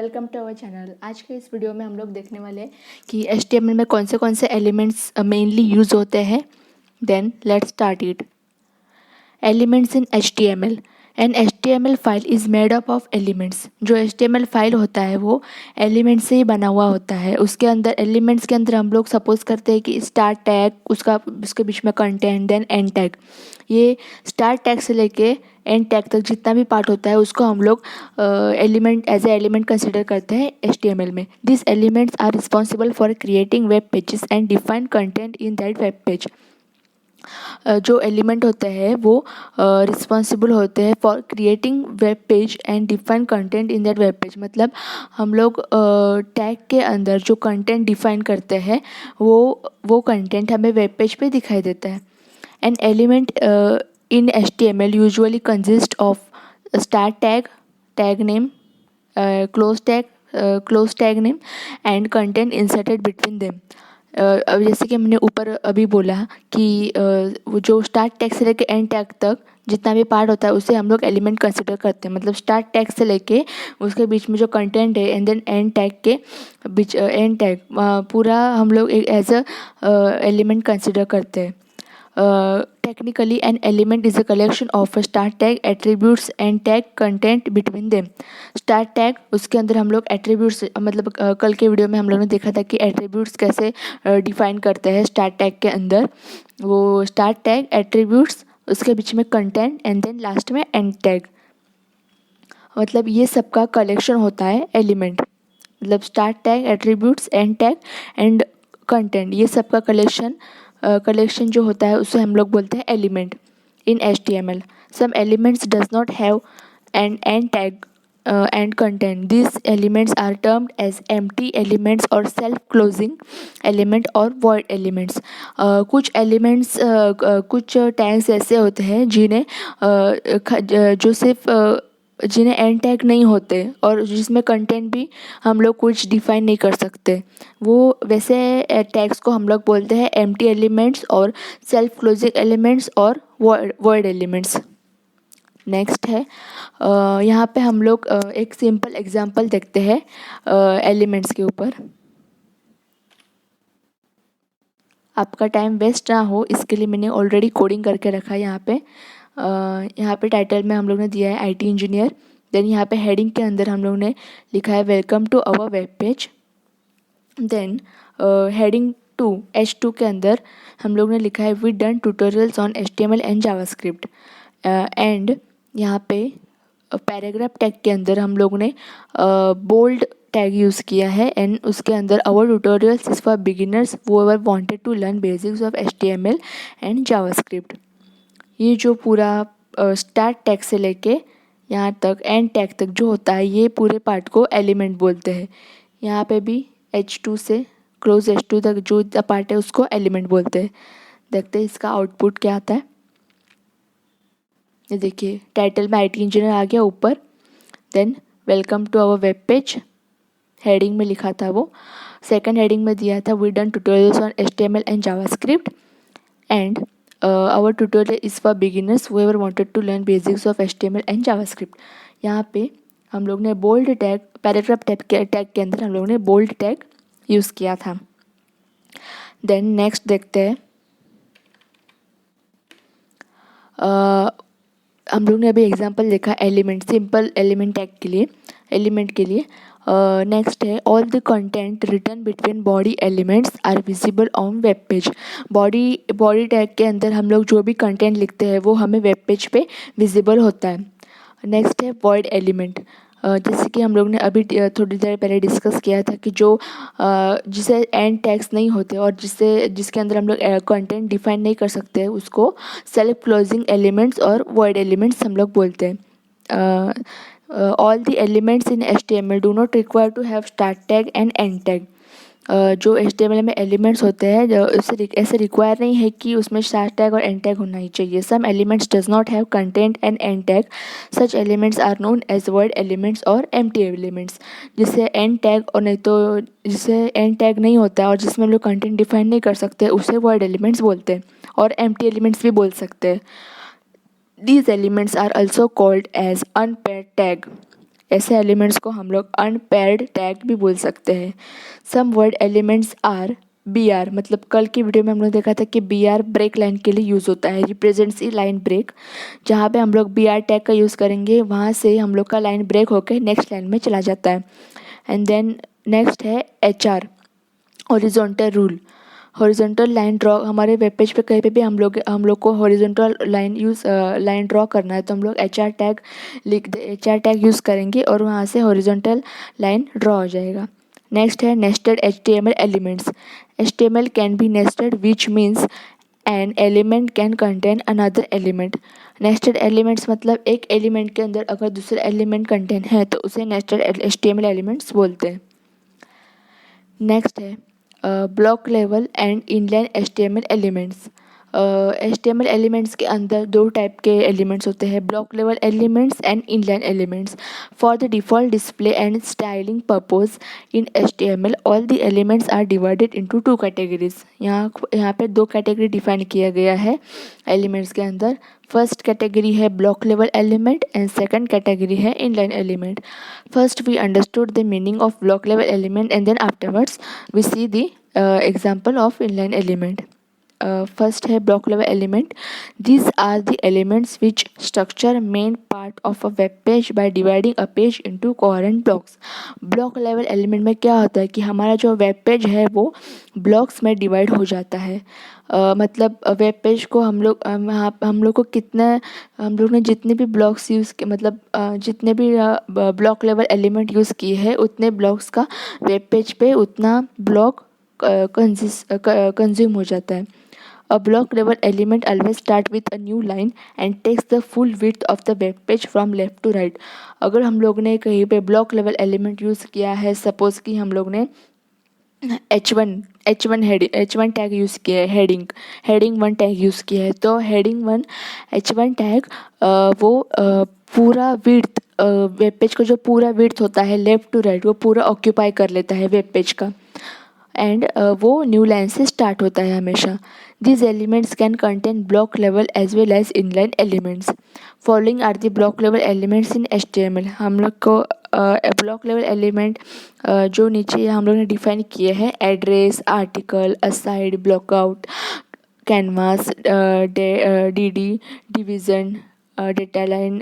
Welcome to our channel. आज के इस वीडियो में हम लोग देखने वाले हैं कि HTML में कौन से एलिमेंट्स मेनली यूज़ होते हैं। Then let's start it. Elements in HTML। An HTML file is made up of elements. जो HTML फाइल होता है वो एलिमेंट्स से ही बना हुआ होता है। उसके अंदर एलिमेंट्स के अंदर हम लोग सपोज करते हैं कि स्टार्ट टैग, उसके बीच में कंटेंट, देन एंड टैग। ये स्टार्ट टैग से लेके एंड टैग तक जितना भी पार्ट होता है उसको हम लोग element as a element consider करते हैं HTML में। This elements are responsible for creating web pages and define content in that web page. जो एलिमेंट होते हैं वो रिस्पॉन्सिबल होते हैं for creating web page and define content in that web page. मतलब हम लोग टैग के अंदर जो कंटेंट डिफाइन करते हैं वो कंटेंट हमें वेब पेज पे दिखाई देता है। An element in HTML usually consists of a start tag, tag name, close tag name and content inserted between them. अब जैसे कि हमने ऊपर अभी बोला कि वो जो स्टार्ट टैग से लेके एंड टैग तक जितना भी पार्ट होता है उसे हम लोग एलिमेंट कंसिडर करते हैं। मतलब स्टार्ट टैग से लेके उसके बीच में जो कंटेंट है एंड देन एंड टैग के बीच एंड टैग पूरा हम लोग एक एज अ एलिमेंट कंसिडर करते हैं। Technically, an element is a collection of start tag, attributes and tag content between them. Start tag उसके अंदर हम लोग attributes मतलब कल के वीडियो में हम लोगों ने देखा था कि attributes कैसे डिफाइन करते हैं स्टार्ट टैग के अंदर। वो स्टार्ट टैग, attributes, उसके बीच में कंटेंट एंड देन लास्ट में एंड टैग। मतलब ये सबका कलेक्शन होता है एलिमेंट। मतलब start tag, attributes, and tag and content, ये सबका कलेक्शन जो होता है उसे हम लोग बोलते हैं element in HTML. Some elements does not have an end tag and content. These elements are termed as empty elements और self closing element और void elements. कुछ एलिमेंट्स कुछ टैग्स ऐसे होते हैं जो सिर्फ जिन्हें एंड टैग नहीं होते और जिसमें कंटेंट भी हम लोग कुछ डिफाइन नहीं कर सकते, वो वैसे टैग्स को हम लोग बोलते हैं एम्प्टी एलिमेंट्स और सेल्फ क्लोजिंग एलिमेंट्स और वॉइड एलिमेंट्स। नेक्स्ट है यहाँ पे हम लोग एक सिंपल एग्जांपल देखते हैं एलिमेंट्स के ऊपर। आपका टाइम वेस्ट ना हो इसके लिए मैंने ऑलरेडी कोडिंग करके रखा है यहाँ पे टाइटल में हम लोग ने दिया है IT इंजीनियर। देन यहाँ पे हेडिंग के अंदर हम लोग ने लिखा है welcome to our web page. Then heading 2 H2 के अंदर हम लोग ने लिखा है we done tutorials on HTML and JavaScript. And यहाँ पे पैराग्राफ टैग के अंदर हम लोग ने बोल्ड टैग यूज़ किया है एंड उसके अंदर our tutorials is for beginners who ever wanted to learn basics of HTML and JavaScript. ये जो पूरा स्टार्ट टैग से लेके यहाँ तक एंड टैग तक जो होता है ये पूरे पार्ट को एलिमेंट बोलते हैं। यहाँ पे भी H2 से क्लोज H2 तक जो पार्ट है उसको एलिमेंट बोलते हैं। देखते हैं इसका आउटपुट क्या आता है। ये देखिए टाइटल में IT इंजीनियर आ गया ऊपर। Then welcome to our web page heading में लिखा था वो। सेकंड हेडिंग में दिया था we done tutorials on HTML and JavaScript and our tutorial is for beginners who ever wanted to learn basics of HTML and JavaScript. यहाँ पे हम लोग ने बोल्ड टैग, पैराग्राफ टैग के अंदर हम लोग ने बोल्ड टैग यूज़ किया था। देन नेक्स्ट देखते हैं हम लोग ने अभी एग्जांपल देखा एलिमेंट, सिंपल एलिमेंट टैग के लिए, एलिमेंट के लिए। नेक्स्ट है all the content written between body elements are visible on web page. Body tag के अंदर हम लोग जो भी कंटेंट लिखते हैं वो हमें वेब पेज पे विजिबल होता है। नेक्स्ट है वॉइड एलिमेंट। जैसे कि हम लोग ने अभी थोड़ी देर पहले डिस्कस किया था कि जो जिसे एंड टैग्स नहीं होते और जिसके अंदर हम लोग कंटेंट डिफाइन नहीं कर सकते उसको सेल्फ क्लोजिंग एलिमेंट्स और वॉइड एलिमेंट्स हम लोग बोलते हैं। All the elements in HTML do not require to have start tag and end tag. जो HTML में एलिमेंट्स होते हैं उससे ऐसे रिक्वायर नहीं है कि उसमें स्टार्ट टैग और एंड टैग होना ही चाहिए। Some elements does not have content and end tag, such elements are known as word elements और एम्प्टी एलिमेंट्स। जिससे एंड टैग और नहीं तो जिससे एंड टैग नहीं होता और जिसमें हम लोग कंटेंट डिफाइन नहीं कर सकते उसे वर्ड एलिमेंट्स बोलते हैं और एम्प्टी एलिमेंट्स भी बोल सकते हैं। These elements are also called as unpaired tag. ऐसे एलिमेंट्स को हम लोग अनपेयर्ड टैग भी बोल सकते हैं। Some word elements are B R, मतलब कल की वीडियो में हम लोग देखा था कि बी आर ब्रेक लाइन के लिए यूज़ होता है, रिप्रेजेंट्स ई लाइन ब्रेक। जहाँ पे हम लोग बी आर टैग का यूज़ करेंगे वहाँ से हम लोग का लाइन ब्रेक होकर नेक्स्ट लाइन में चला जाता है। एंड देन नेक्स्ट है H R, horizontal rule. Horizontal line draw, हमारे वेब पेज पे कहीं पे भी हम लोग को हॉरिजॉन्टल लाइन ड्रॉ करना है तो हम लोग H R tag H R tag use करेंगे और वहाँ से हॉरिजॉन्टल लाइन ड्रॉ हो जाएगा। नेक्स्ट है nested HTML elements. HTML can be nested which means an element can contain another element. Nested elements मतलब एक एलिमेंट के अंदर अगर दूसरा एलिमेंट कंटेन है तो उसे नेस्टेड HTML एलिमेंट्स बोलते हैं। नेक्स्ट है block level and inline HTML elements. HTML elements के अंदर दो टाइप के एलिमेंट्स होते हैं, block level elements and inline elements. For the default display and styling purpose in HTML all the elements are divided into two categories. यहाँ पे दो category define किया गया है एलिमेंट्स के अंदर। फर्स्ट कैटेगरी है block level element and second category है inline element. First we understood the meaning of block level element and then afterwards we see the example of inline element. First है block level element. These are the elements which structure main part of a web page by dividing a page into coherent blocks। Block level element में क्या होता है कि हमारा जो web page है वो ब्लॉक्स में डिवाइड हो जाता है। मतलब वेब पेज को हम लोग को हम लोग ने जितने भी ब्लॉक्स यूज़ किए, मतलब जितने भी ब्लॉक लेवल एलिमेंट यूज़ किए हैं उतने ब्लॉक्स का वेब पेज पे उतना ब्लॉक कंज्यूम हो जाता है। A block level element always start with a new line and takes the full width of the web page from left to right। अगर हम लोग ने कहीं पे ब्लॉक लेवल एलिमेंट यूज़ किया है, सपोज़ कि हम लोग ने H1 टैग यूज़ किया है, हेडिंग 1 टैग यूज़ किया है, तो हेडिंग 1 H1 टैग वो पूरा विड्थ वेब पेज का जो पूरा विड्थ होता है लेफ़्ट टू राइट वो पूरा ऑक्यूपाई कर लेता है वेब पेज का। एंड वो न्यू लाइन से स्टार्ट होता है हमेशा। These elements can contain block level as well as inline elements। Following are the block level elements in HTML। हम लोग को ब्लॉक लेवल एलिमेंट जो नीचे हम लोग ने डिफाइन किए हैं, address, article, aside, block out, canvas, DD, division, data line,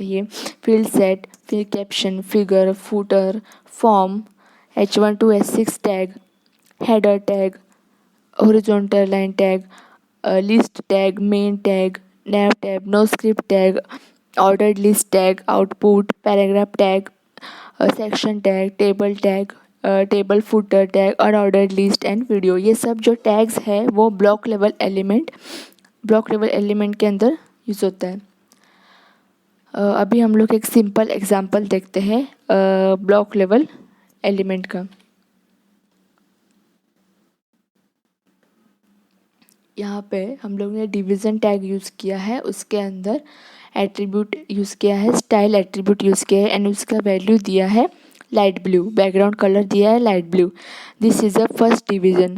ये फील्ड सेट, फिर caption, figure, footer, form, H1 to H6 tag, header tag, horizontal line tag, list tag, main tag, nav tab, no script tag, ordered list tag, output, paragraph tag, section tag, table footer tag, unordered list and video. ये सब जो tags है वो block level element के अंदर use होता है। अभी हम लोग एक सिंपल एग्जांपल देखते हैं ब्लॉक लेवल एलिमेंट का। यहाँ पे हम लोग ने डिवीज़न टैग यूज़ किया है, उसके अंदर एट्रीब्यूट यूज़ किया है, स्टाइल एट्रीब्यूट यूज़ किया है एंड उसका वैल्यू दिया है लाइट ब्लू, बैकग्राउंड कलर दिया है light blue. This is a first division.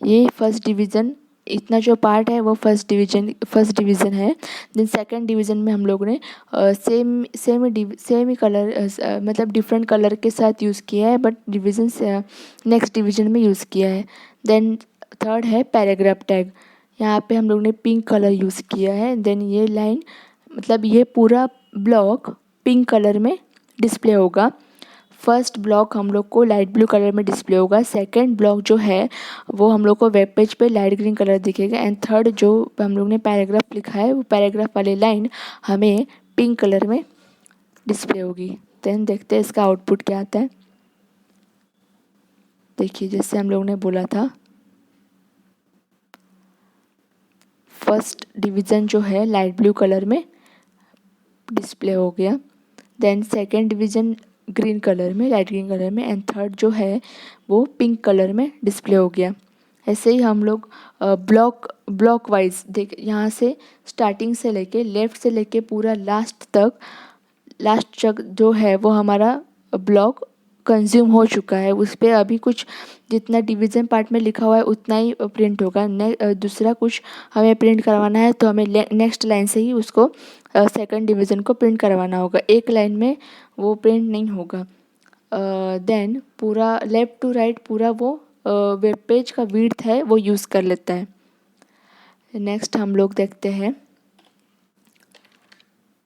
ये फर्स्ट डिवीज़न, इतना जो पार्ट है वो फर्स्ट डिवीज़न है। देन सेकंड डिवीज़न में हम लोग ने सेम ही कलर मतलब डिफरेंट कलर के साथ यूज़ किया है, बट डिवीज़न नेक्स्ट डिवीज़न में यूज़ किया है। देन थर्ड है पैराग्राफ टैग। यहाँ पे हम लोग ने पिंक कलर यूज़ किया है। देन ये लाइन मतलब ये पूरा ब्लॉक पिंक कलर में डिस्प्ले होगा। फर्स्ट ब्लॉक हम लोग को लाइट ब्लू कलर में डिस्प्ले होगा, सेकंड ब्लॉक जो है वो हम लोग को वेब पेज पे लाइट ग्रीन कलर दिखेगा एंड थर्ड जो हम लोग ने पैराग्राफ लिखा है वो पैराग्राफ वाली लाइन हमें पिंक कलर में डिस्प्ले होगी। देन देखते हैं इसका आउटपुट क्या आता है। देखिए जैसे हम लोग ने बोला था फर्स्ट डिवीज़न जो है लाइट ब्लू कलर में डिस्प्ले हो गया, then second division green colour में, लाइट ग्रीन कलर में एंड थर्ड जो है वो पिंक कलर में डिस्प्ले हो गया। ऐसे ही हम लोग ब्लॉक वाइज देख, यहाँ से स्टार्टिंग से लेके लेफ़्ट से लेके पूरा लास्ट तक जो है वो हमारा ब्लॉक कंज्यूम हो चुका है, उस पर अभी कुछ जितना डिवीज़न पार्ट में लिखा हुआ है उतना ही प्रिंट होगा। दूसरा कुछ हमें प्रिंट करवाना है तो हमें नेक्स्ट लाइन से ही उसको सेकंड डिवीज़न को प्रिंट करवाना होगा, एक लाइन में वो प्रिंट नहीं होगा। देन पूरा लेफ़्ट टू राइट पूरा वो वेब पेज का विड्थ है वो यूज़ कर लेता है। नेक्स्ट हम लोग देखते हैं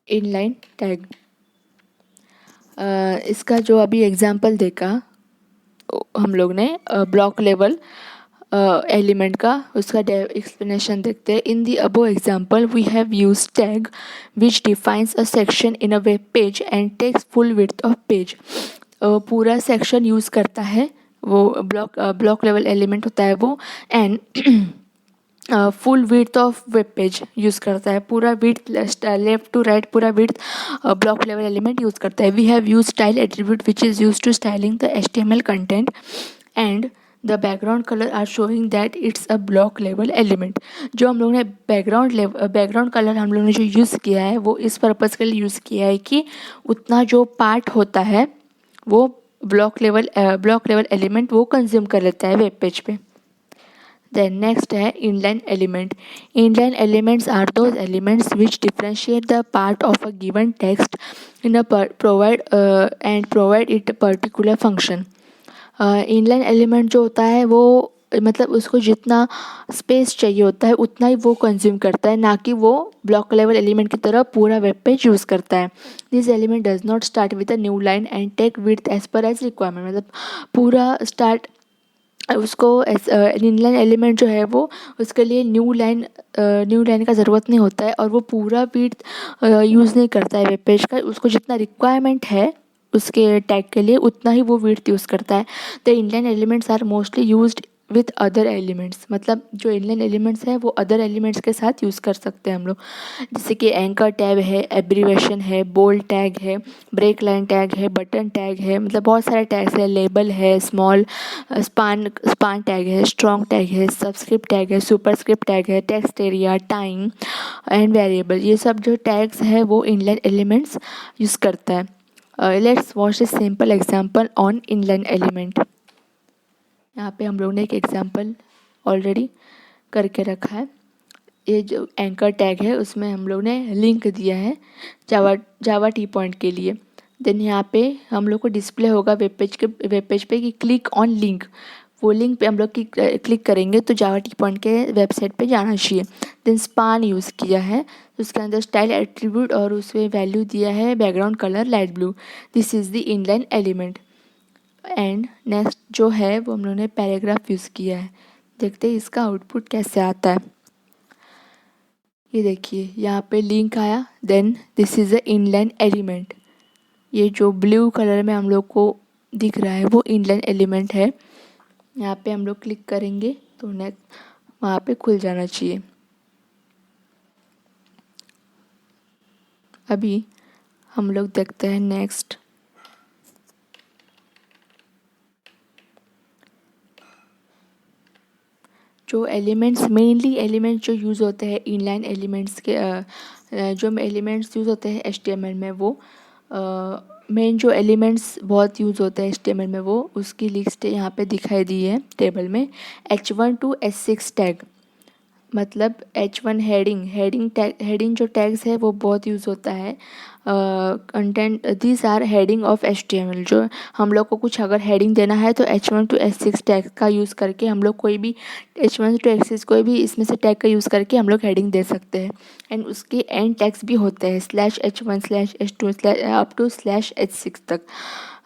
इनलाइन टैग। इसका जो अभी एग्जांपल देखा हम लोग ने ब्लॉक लेवल एलिमेंट का, उसका एक्सप्लेनेशन देखते हैं। In the above example we have used tag which defines a section in a web page and takes full width of page. पूरा सेक्शन यूज़ करता है वो ब्लॉक लेवल एलिमेंट होता है वो, and full width of web page use करता है, पूरा विड्थ लेफ्ट टू राइट पूरा width block level element use करता है। We have use style attribute which is use to styling the HTML content and the background colour are showing that it's a block level element. जो हम लोगों ने background colour हम लोगों ने जो यूज़ किया है वो इस पर्पज़ के लिए यूज़ किया है कि उतना जो पार्ट होता है वो ब्लॉक लेवल एलिमेंट वो कंज्यूम कर लेता है वेब पेज पे। Then next है inline element. Inline elements are those elements which differentiate the part of a given text in a provide it a particular function. Inline element जो होता है वो मतलब उसको जितना स्पेस चाहिए होता है उतना ही वो कंज्यूम करता है, ना कि वो ब्लॉक लेवल एलिमेंट की तरह पूरा वेब पेज यूज़ करता है। This element does not start with a new line and take width as per as requirement. मतलब पूरा स्टार्ट उसको इनलाइन एलिमेंट जो है वो उसके लिए न्यू लाइन का ज़रूरत नहीं होता है और वो पूरा विड्थ यूज़ नहीं करता है वेब पेज का। उसको जितना रिक्वायरमेंट है उसके टैग के लिए उतना ही वो विड्थ यूज़ करता है। The inline elements are mostly used with other elements. मतलब जो इनलाइन एलिमेंट्स है वो अदर एलिमेंट्स के साथ यूज़ कर सकते हैं हम लोग, जैसे कि एंकर टैग है, एब्रीवेशन है, बोल्ड टैग है, ब्रेक लाइन टैग है, बटन टैग है, मतलब बहुत सारे टैग्स है, लेबल है, स्मॉल स्पान टैग है, स्ट्रॉन्ग टैग है, सबस्क्रिप्ट टैग है, सुपरस्क्रिप्ट टैग है, text area, time and variable. ये सब जो टैग्स है वो इनलाइन एलिमेंट्स यूज़ करता है। Let's watch a simple example on inline element. यहाँ पे हम लोग ने एक एग्जांपल ऑलरेडी करके रखा है। ये जो एंकर टैग है उसमें हम लोग ने लिंक दिया है जावा टी पॉइंट के लिए। देन यहाँ पे हम लोग को डिस्प्ले होगा वेब पेज पे कि क्लिक ऑन लिंक। वो लिंक पे हम लोग क्लिक करेंगे तो जावा टी पॉइंट के वेबसाइट पे जाना चाहिए। देन स्पान यूज़ किया है, तो उसके अंदर स्टाइल एट्रीब्यूट और उसमें वैल्यू दिया है background colour light blue. This is the inline element. And next जो है वो हम लोग ने पैराग्राफ यूज़ किया है। देखते हैं इसका आउटपुट कैसे आता है। ये देखिए यहाँ पे लिंक आया, then this is a inline element. ये जो ब्लू कलर में हम लोग को दिख रहा है वो इनलाइन एलिमेंट है। यहाँ पे हम लोग क्लिक करेंगे तो नेक्स्ट वहाँ पे खुल जाना चाहिए। अभी हम लोग देखते हैं नेक्स्ट। जो एलिमेंट्स मेनली एलिमेंट्स जो यूज़ होते हैं इनलाइन एलिमेंट्स के जो एलिमेंट्स यूज़ होते हैं HTML में वो मेन जो एलिमेंट्स बहुत यूज़ होते हैं HTML में वो उसकी लिस्ट यहाँ पे दिखाई दी है टेबल में। H1 to H6 टैग, मतलब H1 हेडिंग जो टैग्स है वो बहुत यूज़ होता है। Content this are heading of HTML। जो हम लोग को कुछ अगर हेडिंग देना है तो H1 to H6 टैग का यूज़ करके हम लोग कोई भी H1 to H6 कोई भी इसमें से टैग का यूज़ करके हम लोग हेडिंग दे सकते हैं। एंड उसके एंड टैग्स भी होते हैं /H1 /H2 up to /H6 तक।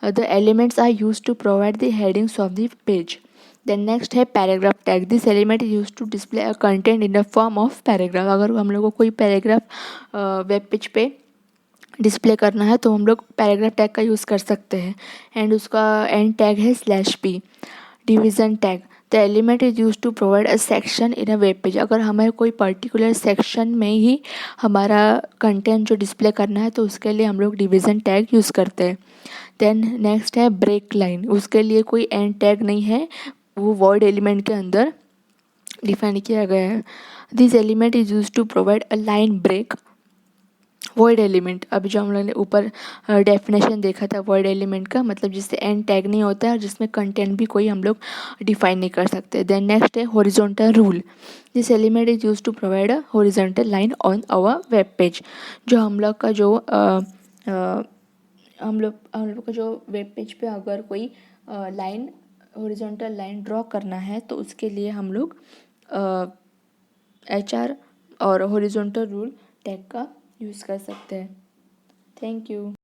The elements are use to provide the headings of the page. Then next है paragraph tag. This element is use to display a content in the form of paragraph. अगर हम लोग को कोई paragraph web page पे display करना है तो हम लोग पैराग्राफ टैग का यूज़ कर सकते हैं। एंड उसका एंड टैग है /p। Division tag, the element is use to provide a section in a web page. अगर हमें कोई पर्टिकुलर सेक्शन में ही हमारा कंटेंट जो डिस्प्ले करना है तो उसके लिए हम लोग डिवीज़न टैग यूज़ करते हैं। देन नेक्स्ट है ब्रेक लाइन। उसके लिए कोई एंड टैग नहीं है, वो वर्ड एलिमेंट के अंदर डिफाइन किया गया है। This element is use to provide a line break void element, अभी जो हम लोगों ने ऊपर डेफिनेशन देखा था वॉइड एलिमेंट का, मतलब जिससे एंड टैग नहीं होता है और जिसमें कंटेंट भी कोई हम लोग डिफाइन नहीं कर सकते। देन नेक्स्ट है horizontal rule, this element is use to provide a horizontal line on our web page. जो हम लोग का जो हम लोग का जो वेब पेज पे अगर कोई लाइन हॉरिजॉन्टल लाइन ड्रॉ करना है तो उसके लिए हम लोग HR और हॉरिजॉन्टल रूल टैग का यूज़ कर सकते हैं। Thank you.